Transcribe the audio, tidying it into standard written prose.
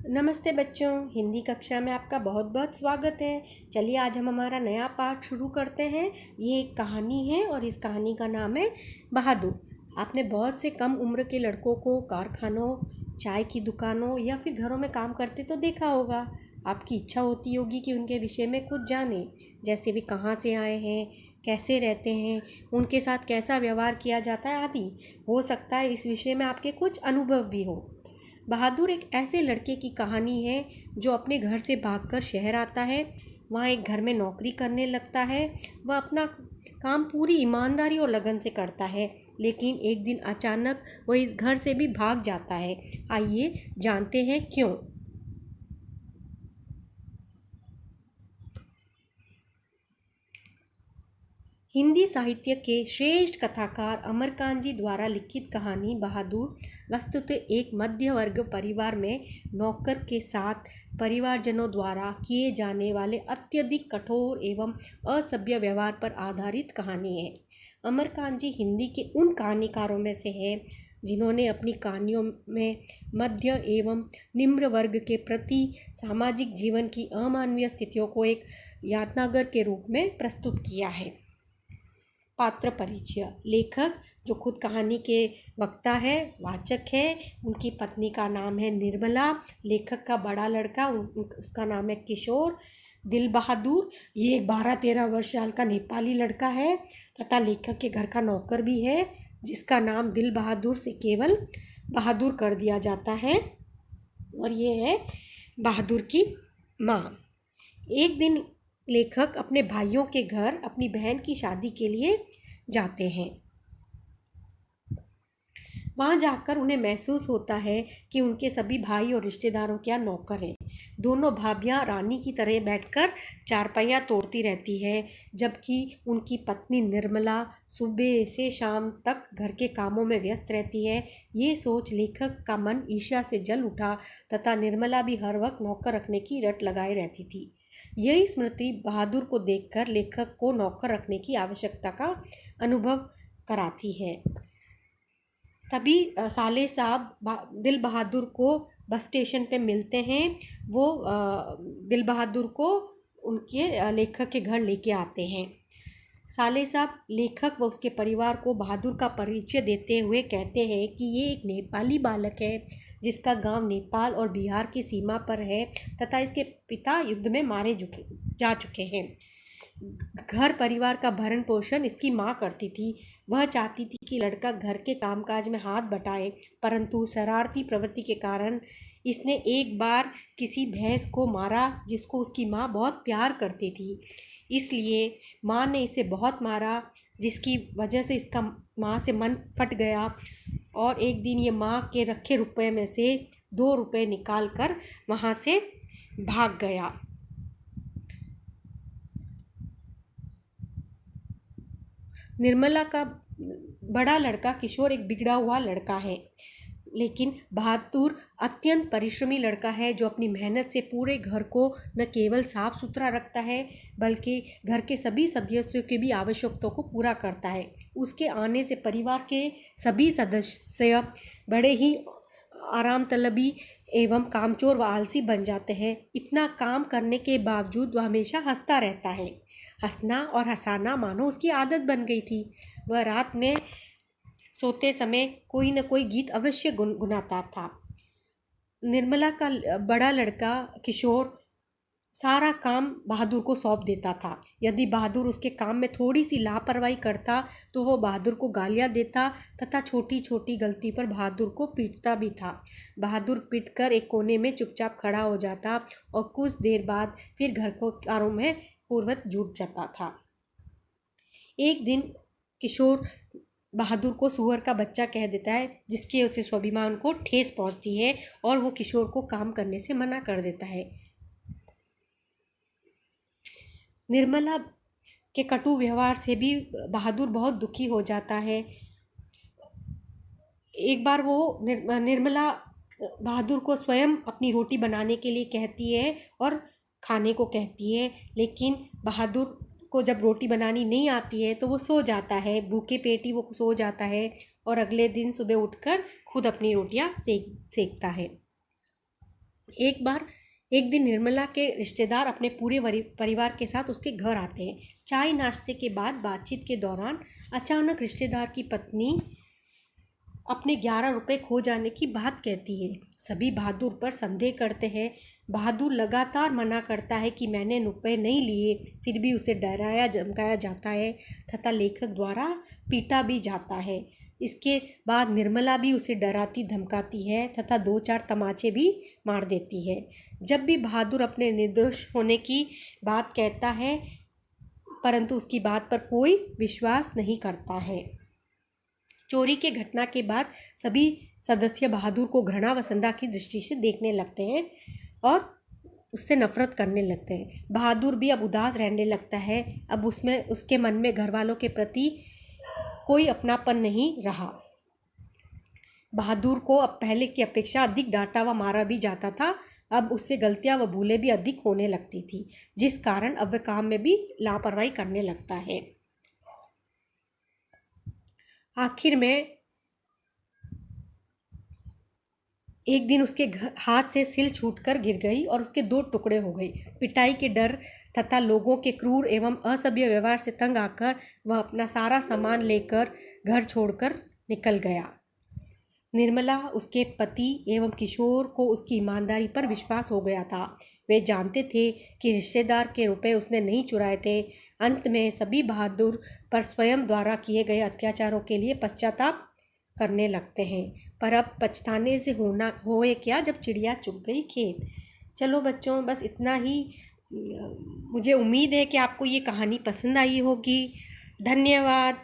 नमस्ते बच्चों, हिंदी कक्षा में आपका बहुत बहुत स्वागत है। चलिए आज हम हमारा नया पाठ शुरू करते हैं। ये एक कहानी है और इस कहानी का नाम है बहादुर। आपने बहुत से कम उम्र के लड़कों को कारखानों, चाय की दुकानों या फिर घरों में काम करते तो देखा होगा। आपकी इच्छा होती होगी कि उनके विषय में कुछ जानें, जैसे वे कहाँ से आए हैं, कैसे रहते हैं, उनके साथ कैसा व्यवहार किया जाता है आदि। हो सकता है इस विषय में आपके कुछ अनुभव भी हो। बहादुर एक ऐसे लड़के की कहानी है जो अपने घर से भागकर शहर आता है। वहाँ एक घर में नौकरी करने लगता है। वह अपना काम पूरी ईमानदारी और लगन से करता है, लेकिन एक दिन अचानक वह इस घर से भी भाग जाता है। आइए जानते हैं क्यों। हिंदी साहित्य के श्रेष्ठ कथाकार अमरकांत जी द्वारा लिखित कहानी बहादुर वस्तुतः एक मध्य वर्ग परिवार में नौकर के साथ परिवारजनों द्वारा किए जाने वाले अत्यधिक कठोर एवं असभ्य व्यवहार पर आधारित कहानी है। अमरकांत जी हिंदी के उन कहानीकारों में से हैं जिन्होंने अपनी कहानियों में मध्य एवं निम्न वर्ग के प्रति सामाजिक जीवन की अमानवीय स्थितियों को एक यातनागर के रूप में प्रस्तुत किया है। पात्र परिचय। लेखक जो खुद कहानी के वक्ता है, वाचक है, उनकी पत्नी का नाम है निर्मला। लेखक का बड़ा लड़का उसका नाम है किशोर। दिल बहादुर ये एक 12-13 वर्ष साल का नेपाली लड़का है तथा लेखक के घर का नौकर भी है, जिसका नाम दिल बहादुर से केवल बहादुर कर दिया जाता है। और ये है बहादुर की माँ। एक दिन लेखक अपने भाइयों के घर अपनी बहन की शादी के लिए जाते हैं। वहाँ जाकर उन्हें महसूस होता है कि उनके सभी भाई और रिश्तेदारों के यहाँ नौकर हैं। दोनों भाभियाँ रानी की तरह बैठकर चारपाइयाँ तोड़ती रहती है, जबकि उनकी पत्नी निर्मला सुबह से शाम तक घर के कामों में व्यस्त रहती है। ये सोच लेखक का मन ईर्ष्या से जल उठा तथा निर्मला भी हर वक्त नौकर रखने की रट लगाए रहती थी। यही स्मृति बहादुर को देखकर लेखक को नौकर रखने की आवश्यकता का अनुभव कराती है। तभी साले साहब दिल बहादुर को बस स्टेशन पे मिलते हैं। वो दिल बहादुर को उनके लेखक के घर लेके आते हैं। साले साहब लेखक व उसके परिवार को बहादुर का परिचय देते हुए कहते हैं कि ये एक नेपाली बालक है जिसका गांव नेपाल और बिहार की सीमा पर है तथा इसके पिता युद्ध में मारे जा चुके हैं। घर परिवार का भरण पोषण इसकी माँ करती थी। वह चाहती थी कि लड़का घर के कामकाज में हाथ बटाए, परंतु शरारती प्रवृत्ति के कारण इसने एक बार किसी भैंस को मारा जिसको उसकी माँ बहुत प्यार करती थी। इसलिए माँ ने इसे बहुत मारा, जिसकी वजह से इसका माँ से मन फट गया और एक दिन ये माँ के रखे रुपए में से 2 रुपए निकाल कर वहाँ से भाग गया। निर्मला का बड़ा लड़का किशोर एक बिगड़ा हुआ लड़का है, लेकिन बहादुर अत्यंत परिश्रमी लड़का है जो अपनी मेहनत से पूरे घर को न केवल साफ सुथरा रखता है बल्कि घर के सभी सदस्यों की भी आवश्यकताओं को पूरा करता है। उसके आने से परिवार के सभी सदस्य बड़े ही आराम तलबी एवं कामचोर व आलसी बन जाते हैं। इतना काम करने के बावजूद वह हमेशा हंसता रहता है। हंसना और हंसाना मानो उसकी आदत बन गई थी। वह रात में सोते समय कोई न कोई गीत अवश्य गुनगुनाता था। निर्मला का बड़ा लड़का किशोर सारा काम बहादुर को सौंप देता था। यदि बहादुर उसके काम में थोड़ी सी लापरवाही करता तो वो बहादुर को गालियाँ देता तथा छोटी छोटी गलती पर बहादुर को पीटता भी था। बहादुर पीटकर एक कोने में चुपचाप खड़ा हो जाता और कुछ देर बाद फिर घर को कारों में पूर्वत जुट जाता था। एक दिन किशोर बहादुर को सुअर का बच्चा कह देता है, जिसके उसे स्वाभिमान को ठेस पहुंचती है और वो किशोर को काम करने से मना कर देता है। निर्मला के कटु व्यवहार से भी बहादुर बहुत दुखी हो जाता है। एक बार वो निर्मला बहादुर को स्वयं अपनी रोटी बनाने के लिए कहती है और खाने को कहती है, लेकिन बहादुर को जब रोटी बनानी नहीं आती है तो वो सो जाता है। भूखे पेट ही वो सो जाता है और अगले दिन सुबह उठकर खुद अपनी रोटियां सेकता है। एक दिन निर्मला के रिश्तेदार अपने पूरे परिवार के साथ उसके घर आते हैं। चाय नाश्ते के बाद बातचीत के दौरान अचानक रिश्तेदार की पत्नी अपने 11 रुपए खो जाने की बात कहती है। सभी बहादुर पर संदेह करते हैं। बहादुर लगातार मना करता है कि मैंने रुपए नहीं लिए, फिर भी उसे डराया धमकाया जाता है तथा लेखक द्वारा पीटा भी जाता है। इसके बाद निर्मला भी उसे डराती धमकाती है तथा 2-4 तमाचे भी मार देती है। जब भी बहादुर अपने निर्दोष होने की बात कहता है, परंतु उसकी बात पर कोई विश्वास नहीं करता है। चोरी के घटना के बाद सभी सदस्य बहादुर को घृणा व संदेह की दृष्टि से देखने लगते हैं और उससे नफरत करने लगते हैं। बहादुर भी अब उदास रहने लगता है। अब उसके मन में घर वालों के प्रति कोई अपनापन नहीं रहा। बहादुर को अब पहले की अपेक्षा अधिक डांटा व मारा भी जाता था। अब उससे गलतियां व भूलें भी अधिक होने लगती थी, जिस कारण अब वह काम में भी लापरवाही करने लगता है। आखिर में एक दिन उसके हाथ से सिल छूटकर गिर गई और उसके 2 टुकड़े हो गए। पिटाई के डर तथा लोगों के क्रूर एवं असभ्य व्यवहार से तंग आकर वह अपना सारा सामान लेकर घर छोड़कर निकल गया। निर्मला, उसके पति एवं किशोर को उसकी ईमानदारी पर विश्वास हो गया था। वे जानते थे कि रिश्तेदार के रुपए उसने नहीं चुराए थे। अंत में सभी बहादुर पर स्वयं द्वारा किए गए अत्याचारों के लिए पश्चाताप करने लगते हैं। पर अब पछताने से होए क्या जब चिड़िया चुग गई खेत। चलो बच्चों, बस इतना ही। मुझे उम्मीद है कि आपको ये कहानी पसंद आई होगी। धन्यवाद।